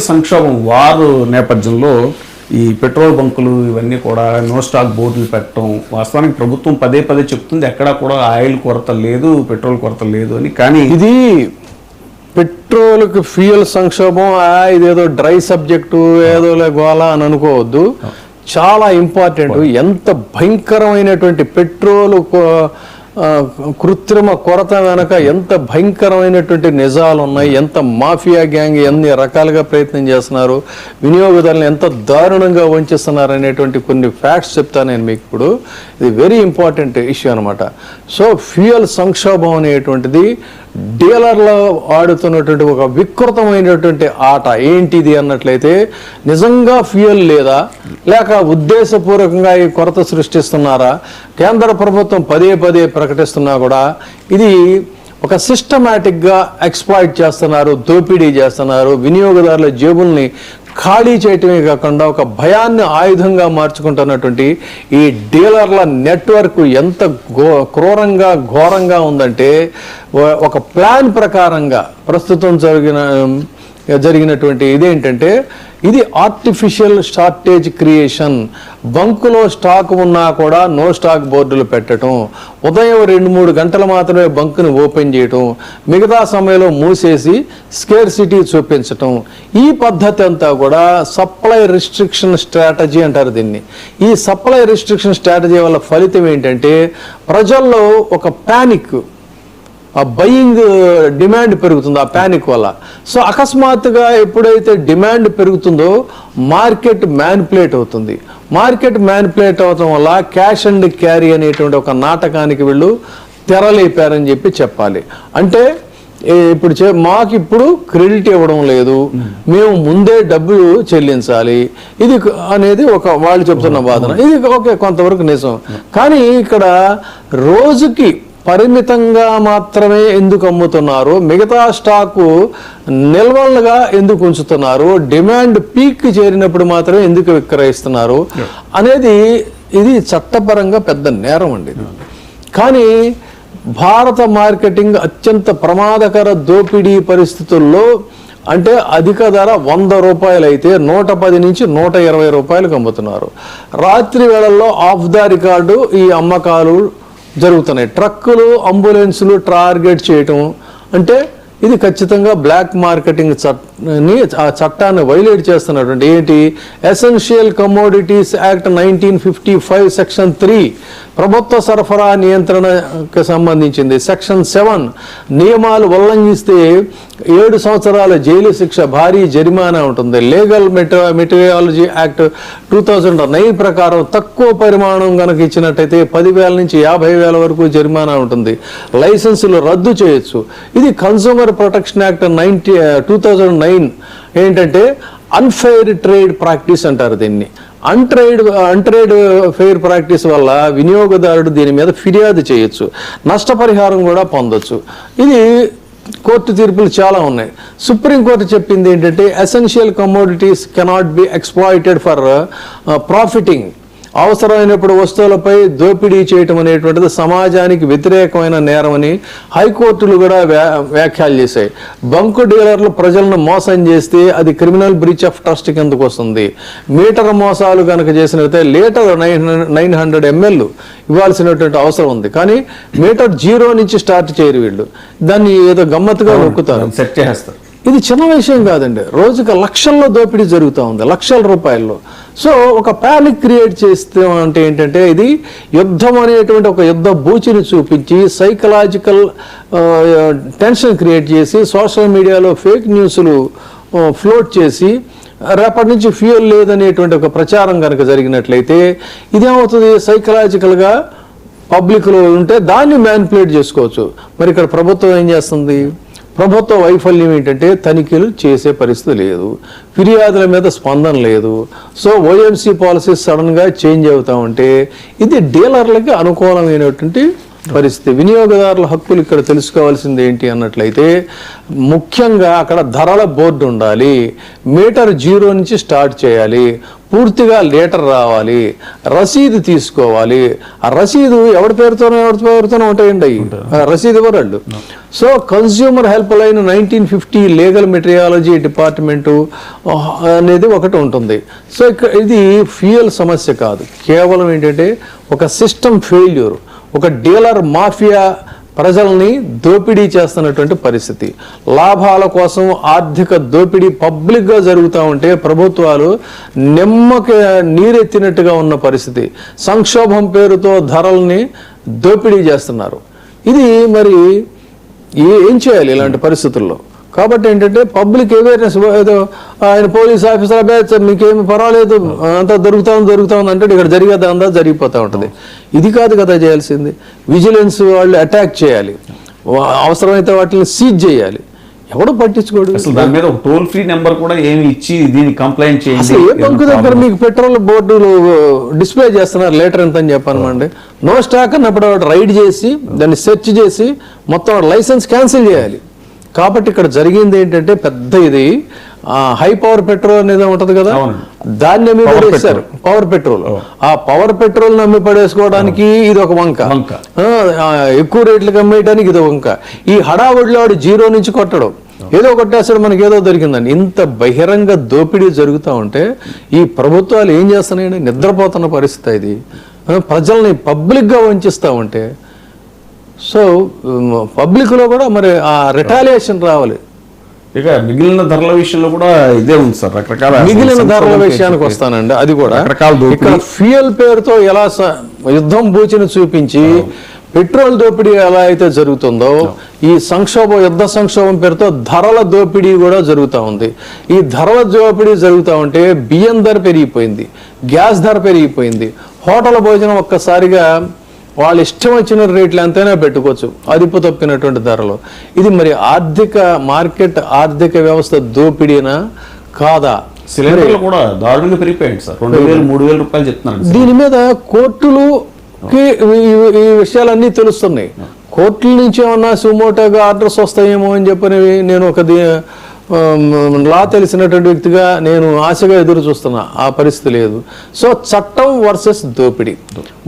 సంక్షోభం వారు నేపథ్యంలో ఈ పెట్రోల్ బంకులు ఇవన్నీ కూడా నో స్టాక్ బోర్డులు పెట్టడం, వాస్తవానికి ప్రభుత్వం పదే పదే చెప్తుంది ఎక్కడా కూడా ఆయిల్ కొరత లేదు, పెట్రోల్ కొరత లేదు అని. కానీ ఇది పెట్రోల్కి ఫ్యూయల్ సంక్షోభం ఇదేదో డ్రై సబ్జెక్టు ఏదో గోళ అని అనుకోవద్దు. చాలా ఇంపార్టెంట్. ఎంత భయంకరమైనటువంటి పెట్రోల్ కృత్రిమ కొరత వెనక ఎంత భయంకరమైనటువంటి నిజాలు ఉన్నాయి, ఎంత మాఫియా గ్యాంగ్ ఎన్ని రకాలుగా ప్రయత్నం చేస్తున్నారు, వినియోగదారులను ఎంత దారుణంగా వంచిస్తున్నారు అనేటువంటి కొన్ని ఫ్యాక్ట్స్ చెప్తాను నేను మీకు ఇప్పుడు. ఇది వెరీ ఇంపార్టెంట్ ఇష్యూ అనమాట. సో ఫ్యూయల్ సంక్షోభం అనేటువంటిది డీలర్లో ఆడుతున్నటువంటి ఒక వికృతమైనటువంటి ఆట. ఏంటిది అన్నట్లయితే నిజంగా ఫ్యూయల్ లేదా, లేక ఉద్దేశపూర్వకంగా ఈ కొరత సృష్టిస్తున్నారా? కేంద్ర ప్రభుత్వం పదే పదే ప్రకటిస్తున్నా కూడా ఇది ఒక సిస్టమేటిక్గా ఎక్స్ప్లాయిట్ చేస్తున్నారు, దోపిడీ చేస్తున్నారు. వినియోగదారుల జేబుల్ని ఖాళీ చేయటమే కాకుండా ఒక భయాన్ని ఆయుధంగా మార్చుకుంటున్నటువంటి ఈ డీలర్ల నెట్వర్క్ ఎంత క్రూరంగా ఘోరంగా ఉందంటే, ఒక ప్లాన్ ప్రకారంగా ప్రస్తుతం జరిగినటువంటి ఇదేంటంటే, ఇది ఆర్టిఫిషియల్ షార్టేజ్ క్రియేషన్. బంకులో స్టాక్ ఉన్నా కూడా నో స్టాక్ బోర్డులు పెట్టడం, ఉదయం 2-3 గంటలు మాత్రమే బంకుని ఓపెన్ చేయటం, మిగతా సమయంలో మూసేసి స్కేర్సిటీ చూపించటం. ఈ పద్ధతి అంతా కూడా సప్లై రిస్ట్రిక్షన్ స్ట్రాటజీ అంటారు దీన్ని. ఈ సప్లై రిస్ట్రిక్షన్ స్ట్రాటజీ వల్ల ఫలితం ఏంటంటే, ప్రజల్లో ఒక ప్యానిక్, ఆ బయింగ్ డిమాండ్ పెరుగుతుంది ఆ ప్యానిక్ వల్ల. సో అకస్మాత్తుగా ఎప్పుడైతే డిమాండ్ పెరుగుతుందో మార్కెట్ మ్యానిపులేట్ అవుతుంది. మార్కెట్ మ్యానిపులేట్ అవటం వల్ల క్యాష్ అండ్ క్యారీ అనేటువంటి ఒక నాటకానికి వీళ్ళు తెరలేపారని చెప్పాలి. అంటే మాకు ఇప్పుడు క్రెడిట్ ఇవ్వడం లేదు, మేము ముందే డబ్బులు చెల్లించాలి, ఇది అనేది ఒక వాళ్ళు చెప్తున్న వాదన. ఇది ఓకే, కొంతవరకు నిజం. కానీ ఇక్కడ రోజుకి పరిమితంగా మాత్రమే ఎందుకు అమ్ముతున్నారు, మిగతా స్టాకు నిల్వలుగా ఎందుకు ఉంచుతున్నారు, డిమాండ్ పీక్ చేరినప్పుడు మాత్రమే ఎందుకు విక్రయిస్తున్నారు అనేది ఇది చట్టపరంగా పెద్ద నేరం అండి. కానీ భారత మార్కెటింగ్ అత్యంత ప్రమాదకర దోపిడీ పరిస్థితుల్లో, అంటే అధిక ధర 100 రూపాయలు అయితే 110 నుంచి 120 రూపాయలకు అమ్ముతున్నారు. రాత్రి వేళల్లో ఆఫ్ ద రికార్డు ఈ అమ్మకాలు జరుగుతున్నాయి. ట్రక్కులు, అంబులెన్సులు టార్గెట్ చేయటం అంటే ఇది ఖచ్చితంగా బ్లాక్ మార్కెటింగ్ చట్టాన్ని వైలేట్ చేస్తున్నటువంటి. ఏంటి? ఎసెన్షియల్ కమోడిటీస్ యాక్ట్ 1955 సెక్షన్ 3 ప్రభుత్వ సరఫరా నియంత్రణకు సంబంధించింది. సెక్షన్ 7 నియమాలు ఉల్లంఘిస్తే 7 సంవత్సరాల జైలు శిక్ష, భారీ జరిమానా ఉంటుంది. లీగల్ మెటీరియాలజీ యాక్ట్ 2009 ప్రకారం తక్కువ పరిమాణం కనుక ఇచ్చినట్టయితే 10,000 నుంచి 50,000 వరకు జరిమానా ఉంటుంది. లైసెన్సులు రద్దు చేయొచ్చు. ఇది కన్సూమర్ ప్రొటెక్షన్ యాక్ట్ 2009 ఏంటంటే అన్ఫెయిర్ ట్రేడ్ ప్రాక్టీస్ అంటారు దీన్ని. అన్ట్రేడ్ ఫెయిర్ ప్రాక్టీస్ వల్ల వినియోగదారుడు దీని మీద ఫిర్యాదు చేయొచ్చు, నష్టపరిహారం కూడా పొందొచ్చు. ఇది కోర్టు తీర్పులు చాలా ఉన్నాయి. సుప్రీంకోర్టు చెప్పింది ఏంటంటే, essential commodities cannot be exploited for profiting. అవసరమైనప్పుడు వస్తువులపై దోపిడీ చేయటం అనేటువంటిది సమాజానికి వ్యతిరేకమైన నేరమని హైకోర్టులు కూడా వ్యాఖ్యలు చేశాయి. బంకు డీలర్లు ప్రజలను మోసం చేస్తే అది క్రిమినల్ బ్రీచ్ ఆఫ్ ట్రస్ట్ కిందకు వస్తుంది. మీటర్ మోసాలు కనుక చేసినట్లయితే లీటర్ 900 ml ఇవ్వాల్సినటువంటి అవసరం ఉంది. కానీ మీటర్ 0 నుంచి స్టార్ట్ చేయరు వీళ్ళు. దాన్ని ఏదో గమ్మత్తుగా నొక్కుతారు, సెట్ చేస్తారు. ఇది చిన్న విషయం కాదండి. రోజుకి లక్షల్లో దోపిడీ జరుగుతూ ఉంది, లక్షల రూపాయల్లో. సో ఒక ప్యానిక్ క్రియేట్ చేస్తాం అంటే ఏంటంటే, ఇది యుద్ధం అనేటువంటి ఒక యుద్ధ బూచిని చూపించి సైకలాజికల్ టెన్షన్ క్రియేట్ చేసి సోషల్ మీడియాలో ఫేక్ న్యూస్లు ఫ్లోట్ చేసి రేపటి నుంచి ఫ్యూయల్ లేదనేటువంటి ఒక ప్రచారం కనుక జరిగినట్లయితే ఇదేమవుతుంది, సైకలాజికల్గా పబ్లిక్లో ఉంటే దాన్ని మ్యానిపులేట్ చేసుకోవచ్చు. మరి ఇక్కడ ప్రభుత్వం ఏం చేస్తుంది? ప్రభుత్వ వైఫల్యం ఏంటంటే తనిఖీలు చేసే పరిస్థితి లేదు, ఫిర్యాదుల మీద స్పందన లేదు. సో ఓఎంసీ పాలసీస్ సడన్గా చేంజ్ అవుతా ఉంటే ఇది డీలర్లకి అనుకూలమైనటువంటి పరిస్థితి. వినియోగదారుల హక్కులు ఇక్కడ తెలుసుకోవాల్సింది ఏంటి అన్నట్లయితే ముఖ్యంగా అక్కడ ధరల బోర్డు ఉండాలి, మీటర్ 0 నుంచి స్టార్ట్ చేయాలి, పూర్తిగా లీటర్ రావాలి, రసీదు తీసుకోవాలి. ఆ రసీదు ఎవరి పేరుతోనో ఉంటాయండి, రసీదు ఇవ్వరాళ్ళు. So consumer help line 1950 legal metrology department అనేది ఒకటి ఉంటుంది. సో ఇది ఫ్యూయల్ సమస్య కాదు, కేవలం ఏంటంటే ఒక సిస్టమ్ ఫెయిల్యూర్, ఒక డీలర్ మాఫియా ప్రజల్ని దోపిడీ చేస్తున్నటువంటి పరిస్థితి. లాభాల కోసం ఆర్థిక దోపిడీ పబ్లిక్గా జరుగుతూ ఉంటే ప్రభుత్వాలు నిమ్మకి నీరెత్తినట్టుగా ఉన్న పరిస్థితి. సంక్షోభం పేరుతో ధరల్ని దోపిడీ చేస్తున్నారు. ఇది మరి ఏం చేయాలి ఇలాంటి పరిస్థితుల్లో? కాబట్టి ఏంటంటే పబ్లిక్ అవేర్నెస్, ఏదో ఆయన పోలీస్ ఆఫీసర్ అబ్బాయి మీకేమి పర్వాలేదు అంతా దొరుకుతా ఉంది అంటే ఇక్కడ జరిగేదా జరిగిపోతూ ఉంటుంది. ఇది కాదు కదా చేయాల్సింది. విజిలెన్స్ వాళ్ళు అటాక్ చేయాలి, అవసరమైతే వాటిని సీజ్ చేయాలి. ఎవడో పట్టించుకోడు. అసలు దాని మీద ఒక టోల్ ఫ్రీ నెంబర్ కూడా ఏమి ఇచ్చి దీన్ని కంప్లైంట్ చేయండి. ఏ బంకు దగ్గర మీకు పెట్రోల్ బోర్డులు డిస్ప్లే చేస్తున్నారు లీటర్ ఎంత అని చెప్పానండి. నో స్టాక్ అన్నప్పుడు రైడ్ చేసి దాన్ని సెర్చ్ చేసి మొత్తం లైసెన్స్ క్యాన్సిల్ చేయాలి. కాబట్టి ఇక్కడ జరిగింది ఏంటంటే పెద్ద ఇది హై పవర్ పెట్రోల్ అనేది ఉంటది కదా, దాన్ని అమ్మి పడేస్తారు. పవర్ పెట్రోల్, ఆ పవర్ పెట్రోల్ అమ్మి పడేసుకోవడానికి ఇది ఒక వంక, ఎక్కువ రేట్లకు అమ్మేయడానికి ఇది ఒక వంక. ఈ హడావుడిలో వాడు 0 నుంచి కొట్టడం, ఏదో కొట్టేస్తాడు మనకి ఏదో దొరికిందండి. ఇంత బహిరంగ దోపిడీ జరుగుతూ ఉంటే ఈ ప్రభుత్వాలు ఏం చేస్తున్నాయండి? నిద్రపోతున్న పరిస్థితి ఇది. ప్రజల్ని పబ్లిక్గా వంచిస్తూ ఉంటే సో పబ్లిక్లో కూడా మరి ఆ రిటాలియేషన్ రావాలి. ఇక మిగిలిన ధరల విషయంలో కూడా ఇదే ఉంది సార్. రకరకాల మిగిలిన ధరల విషయానికి వస్తానండి. అది కూడా ఇక్కడ ఫ్యూయల్ పేరుతో ఎలా యుద్ధం బూచిని చూపించి పెట్రోల్ దోపిడీ ఎలా అయితే జరుగుతుందో ఈ యుద్ధ సంక్షోభం పేరుతో ధరల దోపిడీ కూడా జరుగుతూ ఉంది. ఈ ధరల దోపిడీ జరుగుతూ ఉంటే బియ్యం ధర పెరిగిపోయింది, గ్యాస్ ధర పెరిగిపోయింది. హోటల్ భోజనం ఒక్కసారిగా వాళ్ళు ఇష్టం వచ్చిన రేట్లు ఎంతైనా పెట్టుకోవచ్చు, అదుపు తప్పినటువంటి ధరలు. ఇది మరి మార్కెట్ ఆర్థిక వ్యవస్థ దోపిడీనా కాదా? సిలిండర్లు కూడా దారుణంగా పెరిగిపోయాయి సార్. 2000-3000 రూపాయలు చెప్తున్నారు. దీని మీద కోర్టులుకి ఈ విషయాలన్నీ తెలుస్తున్నాయి. కోర్టుల నుంచి ఏమన్నా సుమోటోగా ఆర్డర్స్ వస్తాయేమో అని చెప్పని నేను ఒక లా తెలిసినటువంటి వ్యక్తిగా నేను ఆశగా ఎదురు చూస్తున్నా. ఆ పరిస్థితి లేదు. సో చట్టం వర్సెస్ దోపిడీ.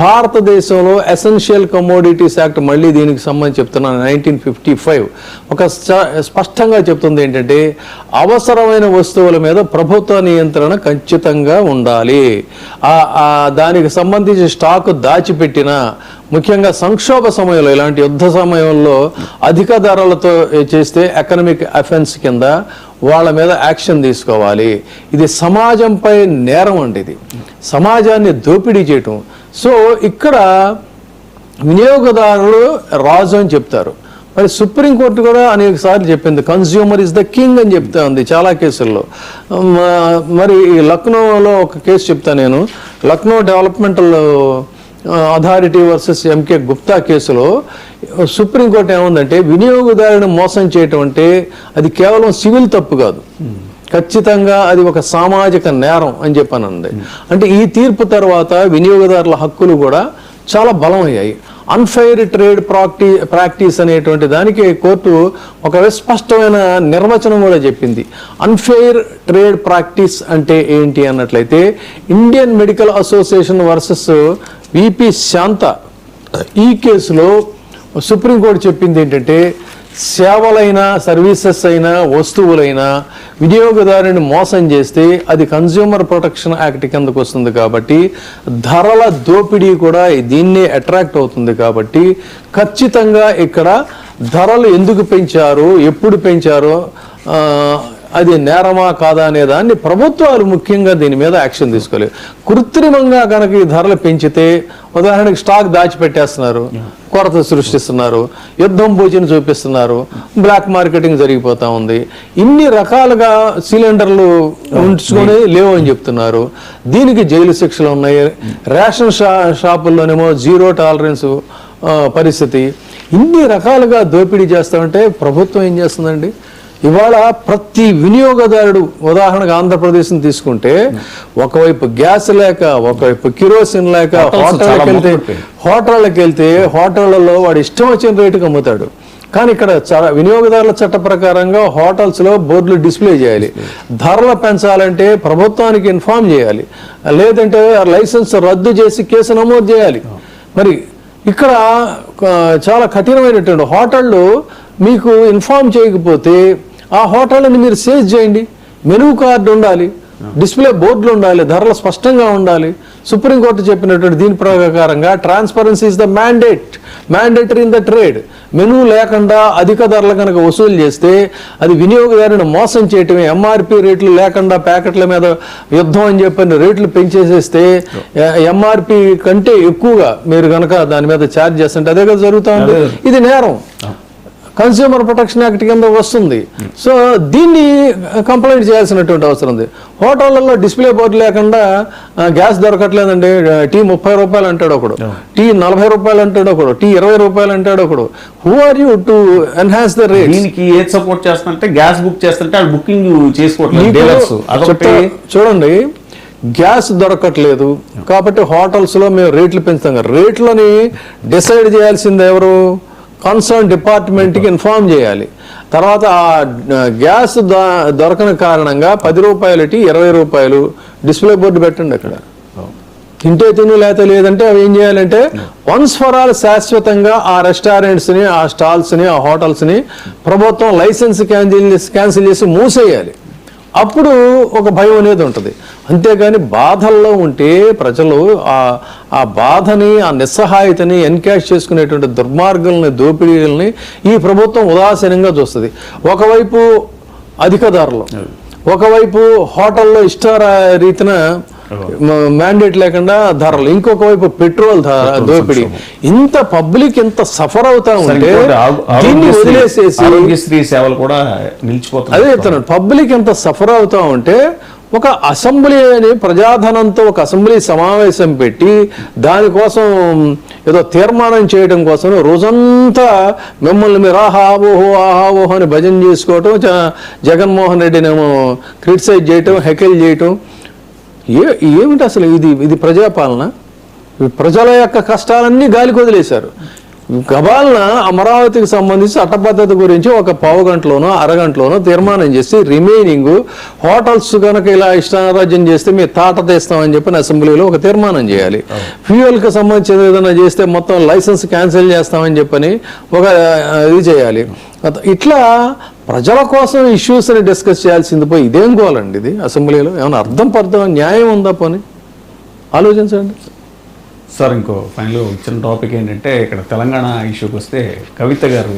భారతదేశంలో ఎసెన్షియల్ కమోడిటీస్ యాక్ట్, మళ్ళీ దీనికి సంబంధించి చెప్తున్నాను, 1955 ఒక స్పష్టంగా చెప్తుంది ఏంటంటే అవసరమైన వస్తువుల మీద ప్రభుత్వ నియంత్రణ ఖచ్చితంగా ఉండాలి. దానికి సంబంధించి స్టాక్ దాచిపెట్టిన, ముఖ్యంగా సంక్షోభ సమయంలో ఇలాంటి యుద్ధ సమయంలో అధిక ధరలతో చేస్తే ఎకనామిక్ అఫెన్స్ కింద వాళ్ళ మీద యాక్షన్ తీసుకోవాలి. ఇది సమాజంపై నేరం అండి, ఇది సమాజాన్ని దోపిడీ చేయటం. సో ఇక్కడ వినియోగదారులు రాజు అని చెప్తారు. మరి సుప్రీంకోర్టు కూడా అనేక సార్లు చెప్పింది కన్స్యూమర్ ఇస్ ద కింగ్ అని చెప్తా ఉంది చాలా కేసుల్లో. మరి లక్నోలో ఒక కేసు చెప్తా నేను. Lucknow developmental authority versus MK Gupta కేసులో సుప్రీంకోర్టు ఏముందంటే వినియోగదారుని మోసం చేయటం అంటే అది కేవలం సివిల్ తప్పు కాదు, ఖచ్చితంగా అది ఒక సామాజిక నేరం అని చెప్పానండి. అంటే ఈ తీర్పు తర్వాత వినియోగదారుల హక్కులు కూడా చాలా బలమయ్యాయి. అన్ఫెయిర్ ట్రేడ్ ప్రాక్టీస్ అనేటువంటి దానికి కోర్టు ఒక స్పష్టమైన నిర్వచనం కూడా చెప్పింది. అన్ఫెయిర్ ట్రేడ్ ప్రాక్టీస్ అంటే ఏంటి అన్నట్లయితే Indian medical association versus VP Shantha ఈ కేసులో సుప్రీంకోర్టు చెప్పింది ఏంటంటే సేవలైనా సర్వీసెస్ అయినా వస్తువులైనా వినియోగదారుని మోసం చేస్తే అది కన్స్యూమర్ ప్రొటెక్షన్ యాక్ట్ కిందకు వస్తుంది. కాబట్టి ధరల దోపిడీ కూడా దీన్నే అట్రాక్ట్ అవుతుంది. కాబట్టి ఖచ్చితంగా ఇక్కడ ధరలు ఎందుకు పెంచారు, ఎప్పుడు పెంచారో, అది నేరమా కాదా అనే దాన్ని ప్రభుత్వాలు ముఖ్యంగా దీని మీద యాక్షన్ తీసుకోలేదు. కృత్రిమంగా కనుక ఈ ధరలు పెంచితే, ఉదాహరణకి స్టాక్ దాచిపెట్టేస్తున్నారు, కొరత సృష్టిస్తున్నారు, యుద్ధం పూచిని చూపిస్తున్నారు, బ్లాక్ మార్కెటింగ్ జరిగిపోతా ఉంది. ఇన్ని రకాలుగా సిలిండర్లు ఉంచుకొని లేవు అని చెప్తున్నారు. దీనికి జైలు శిక్షలు ఉన్నాయి. రేషన్ షాపుల్లోనేమో 0 టాలరెన్స్ పరిస్థితి. ఇన్ని రకాలుగా దోపిడీ చేస్తామంటే ప్రభుత్వం ఏం చేస్తుందండి? ఇవాళ ప్రతి వినియోగదారుడు, ఉదాహరణకు ఆంధ్రప్రదేశ్ని తీసుకుంటే, ఒకవైపు గ్యాస్ లేక, ఒకవైపు కిరోసిన్ లేక, హోటళ్ళకి వెళ్తే హోటళ్లలో వాడు ఇష్టం వచ్చిన రేటుకి అమ్ముతాడు. కానీ ఇక్కడ వినియోగదారుల చట్ట ప్రకారంగా హోటల్స్లో బోర్డులు డిస్ప్లే చేయాలి. ధరలు పెంచాలంటే ప్రభుత్వానికి ఇన్ఫార్మ్ చేయాలి, లేదంటే లైసెన్స్ రద్దు చేసి కేసు నమోదు చేయాలి. మరి ఇక్కడ చాలా కఠినమైనటువంటి హోటళ్ళు మీకు ఇన్ఫార్మ్ చేయకపోతే ఆ హోటల్ని మీరు సేజ్ చేయండి. మెనూ కార్డు ఉండాలి, డిస్ప్లే బోర్డులు ఉండాలి, ధరలు స్పష్టంగా ఉండాలి. సుప్రీంకోర్టు చెప్పినటువంటి దీని ప్రకారంగా transparency is the mandatory in the trade. Menu లేకుండా అధిక ధరలు కనుక వసూలు చేస్తే అది వినియోగదారుని మోసం చేయటమే. ఎంఆర్పి రేట్లు లేకుండా ప్యాకెట్ల మీద యుద్ధం అని చెప్పని రేట్లు పెంచేసేస్తే ఎంఆర్పి కంటే ఎక్కువగా మీరు కనుక దాని మీద ఛార్జ్ చేస్తుంటే అదే కదా జరుగుతూ ఉంది. ఇది నేరం, కన్స్యూమర్ ప్రొటెక్షన్ యాక్ట్ కింద వస్తుంది. సో దీన్ని కంప్లైంట్ చేయాల్సినటువంటి అవసరం ఉంది. హోటళ్లలో డిస్ప్లే బోర్డు లేకుండా గ్యాస్ దొరకట్లేదండి, టీ 30 రూపాయలు అంటాడు ఒకడు, టీ 40 రూపాయలు అంటాడు ఒకడు, టీ 20 రూపాయలు అంటాడు ఒకడు. Who are you to enhance the rate? దీనికి ఏది సపోర్ట్ చేస్తుంటే గ్యాస్ బుక్ చేస్తుంటే అది బుకింగ్ చేసుకోవట్లేదు. చూడండి, గ్యాస్ దొరకట్లేదు కాబట్టి హోటల్స్ లో మేము రేట్లు పెంచుతాం. రేట్లని డిసైడ్ చేయాల్సింది ఎవరు? కన్సర్న్ డిపార్ట్మెంట్కి ఇన్ఫార్మ్ చేయాలి. తర్వాత ఆ గ్యాస్ దొరకని కారణంగా 10 రూపాయలు 20 రూపాయలు డిస్ప్లే బోర్డు పెట్టండి. అక్కడ తింటే తిను లేకపోతే లేదంటే అవి ఏం చేయాలంటే వన్స్ ఫర్ ఆల్ శాశ్వతంగా ఆ రెస్టారెంట్స్ని, ఆ స్టాల్స్ని, ఆ హోటల్స్ని ప్రభుత్వం లైసెన్స్ క్యాన్సిల్ చేసి మూసేయాలి. అప్పుడు ఒక భయం అనేది ఉంటుంది. అంతేగాని బాధల్లో ఉంటే ప్రజలు ఆ బాధని, ఆ నిస్సహాయతని ఎన్కాష్ చేసుకునేటువంటి దుర్మార్గుల్ని, దోపిడీలని ఈ ప్రభుత్వం ఉదాసీనంగా చూస్తుంది. ఒకవైపు అధిక ధరలు, ఒకవైపు హోటల్లో రీతిన మ్యాండేట్ లేకుండా ధరలు, ఇంకొక వైపు పెట్రోల్ దోపిడీ. ఇంత పబ్లిక్ ఇంత సఫర్ అవుతా ఉంటే దీన్ని వదిలేసేసి ఆరోగ్యశ్రీ సేవలు కూడా నిలిచిపోతాయి. అదే చెప్తున్నాను, పబ్లిక్ ఎంత సఫర్ అవుతా ఉంటే ఒక అసెంబ్లీ అని ప్రజాధనంతో ఒక అసెంబ్లీ సమావేశం పెట్టి దానికోసం ఏదో తీర్మానం చేయడం కోసం రోజంతా మిమ్మల్ని మీరు ఆహా ఓహో అని భజన చేసుకోవటం, జగన్మోహన్ రెడ్డినేమో క్రిటిసైజ్ చేయటం, హెకిల్ చేయటం. ఏమిటి అసలు ఇది ప్రజాపాలన? ప్రజల యొక్క కష్టాలన్నీ గాలికి వదిలేశారు. గబాలన అమరావతికి సంబంధించి చట్టబద్ధత గురించి ఒక పావు గంటలోనో అరగంటలోనో తీర్మానం చేసి రిమైనింగ్ హోటల్స్ కనుక ఇలా ఇష్టారాజ్యం చేస్తే మేము తాట తీస్తామని చెప్పి అసెంబ్లీలో ఒక తీర్మానం చేయాలి. ఫ్యూయల్కి సంబంధించి ఏదైనా చేస్తే మొత్తం లైసెన్స్ క్యాన్సిల్ చేస్తామని చెప్పని ఒక ఇది చేయాలి. ఇట్లా ప్రజల కోసం ఇష్యూస్ని డిస్కస్ చేయాల్సింది పోయి ఇదేం గోలండి ఇది అసెంబ్లీలో? ఏమైనా అర్థం న్యాయం ఉందా? పోనీ ఆలోచించండి సార్. ఇంకో ఫైనల్ చిన్న టాపిక్ ఏంటంటే, ఇక్కడ తెలంగాణ ఇష్యూకి వస్తే కవిత గారు